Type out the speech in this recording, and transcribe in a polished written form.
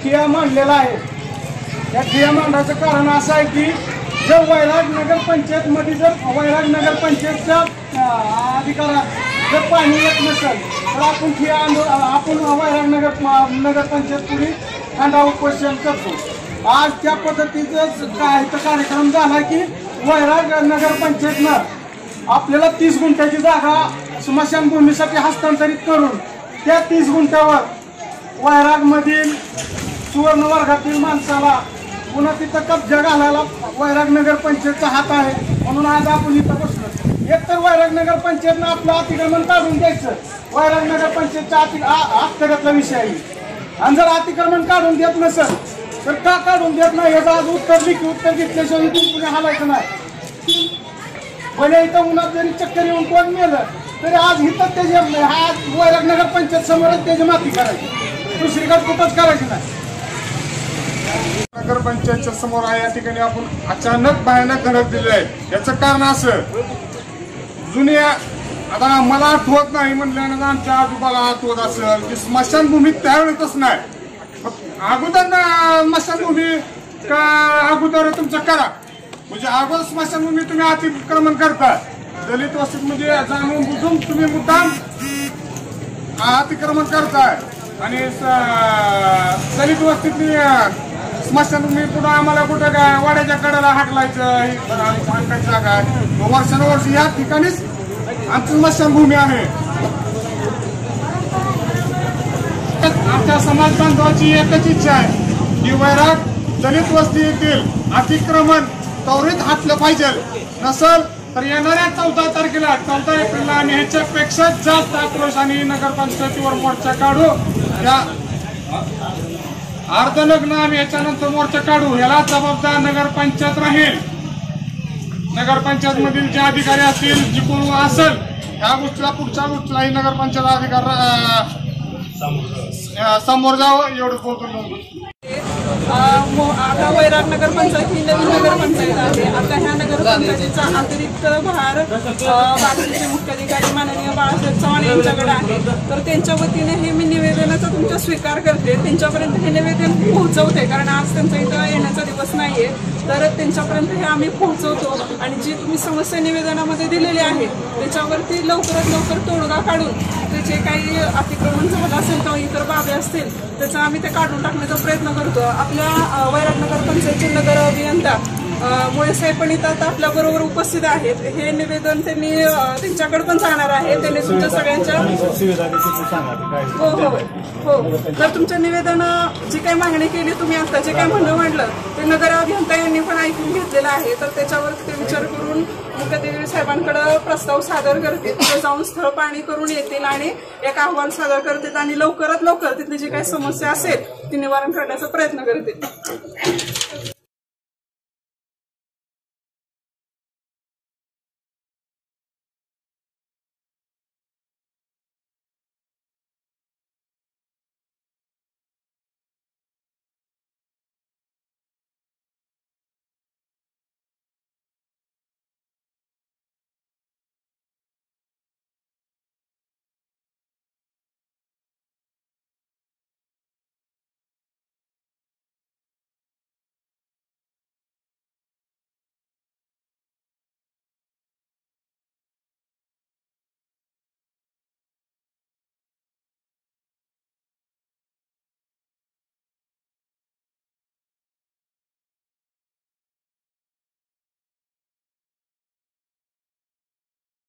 ठिय्या मांडलेला आहे। या ठिय्या मांडायचं कारण असं आहे की जर वैराग नगर पंचायतमध्ये जर वैराग नगर पंचायतच्या अधिकारात जर पाणी येत नसेल तर आपण ठिय्या आपण वैराग नगर पंचायत पुढे खंडा उपोषण करतो। आज त्या पद्धतीचं कार्यक्रम झाला की वैराग नगर पंचायतनं आपल्याला 30 गुंठ्याची जागा स्मशानभूमीसाठी हस्तांतरित करून त्या 30 गुंठ्यावर वैरागमधील सुवर्ण वर्गातील माणसाला पुन्हा तिथं कब्जा घालायला वैराग नगर पंचायतचा हात आहे। म्हणून आज आपण इथं बसलो। एकतर वैराग नगर पंचायतनं आपलं अतिक्रमण काढून द्यायचं, वैराग नगर पंचायतच्या हस्तगतला विषय आहे। आणि जर अतिक्रमण काढून देत नसेल तर का काढून देत नाही याचं आज उत्तर घेतल्याशिवाय पुणे हलायचं नाही। भले इथं उन्हात जरी चक्कर येऊन कोण मेलं तरी आज इथं त्याचे आज वैराग नगर पंचायत समोरच त्याची माती करायची, दुसरीकडे कुठंच करायची नाही। नगर पंचायतच्या समोर आहे या ठिकाणी आपण अचानक भयानक धडक दिली आहे। याचं कारण असं जुन्या आता मला आठवत नाही म्हटल्यानंतर आमच्या आजोबाला आठवत असेल की स्मशानभूमी त्यावेळेतच नाही, अगोदर स्मशानभूमी का अगोदर तुमचं करा म्हणजे अगोदर स्मशानभूमी तुम्ही अतिक्रमण करता। दलित वस्तीत म्हणजे जाणून बुजून तुम्ही मुद्दाम अतिक्रमण करताय आणि दलित वस्तीतली स्मशानभूमी पुन्हा आम्हाला कुठं काय वाड्याच्या कडेला हाकलायचं जागा आहे। वर्षानुवर्ष या ठिकाणीच आमची स्मशानभूमी आहे। आमच्या समाज बांधवाची एकच इच्छा आहे की वैराग दलित वस्ती येथील अतिक्रमण त्वरित हटलं पाहिजे, नसल तर येणाऱ्या 14 तारखेला 14 एप्रिलला आम्ही ह्याच्यापेक्षा जास्त आक्रोश आणि नगरपंचायतीवर मोर्चा काढू। या अर्धलग्न आम्ही याच्यानंतर मोर्चा काढू, याला जबाबदार नगरपंचायत राहील। नगरपंचायत मधील जे अधिकारी असतील जी कोण असेल ह्या गोष्टीला पुढच्या गोष्टीलाही नगरपंचायत अधिकार समोर जावं एवढं बोलतो। आता वैराग नगर पंचायत ही नवीन नगरपंचायत आहे। आता ह्या नगरपंचायतीचा अतिरिक्त भार बाकीचे मुख्याधिकारी माननीय बाळासाहेब चव्हाण यांच्याकडे आहे। तर त्यांच्या वतीने हे मी निवेदनाचा तुमचा स्वीकार करते, त्यांच्यापर्यंत हे निवेदन पोहोचवते, कारण आज त्यांचा इथं येण्याचा दिवस नाहीये। तर त्यांच्यापर्यंत हे आम्ही पोहोचवतो आणि जी तुम्ही समस्या निवेदनामध्ये दिलेली आहे त्याच्यावरती लवकरात लवकर तोडगा काढून ते जे काही अतिक्रमण झालं असेल किंवा इतर बाबी असतील त्याचा आम्ही ते काढून टाकण्याचा प्रयत्न करतो। आपल्या वैराग नगर पंचायतचे नगर अभियंता मुळे साहेब पण इथं आता आपल्या बरोबर उपस्थित आहेत। हे निवेदन त्यांनी त्यांच्याकडे पण जाणार आहे, त्यांनी तुमच्या सगळ्यांच्या हो तर तुमच्या निवेदन जी काही मागणी केली तुम्ही आता जे काही म्हणणं मांडलं ते नगर अभियंता यांनी पण ऐकून घेतलेलं आहे। तर त्याच्यावर ते विचार करून मुख्याधिकारी साहेबांकडे प्रस्ताव सादर करतील, तिथे जाऊन स्थळ पाहणी करून येतील आणि एक अहवाल सादर करतील आणि लवकरात लवकर तिथली जी काही समस्या असेल ती निवारण करण्याचा प्रयत्न करतील।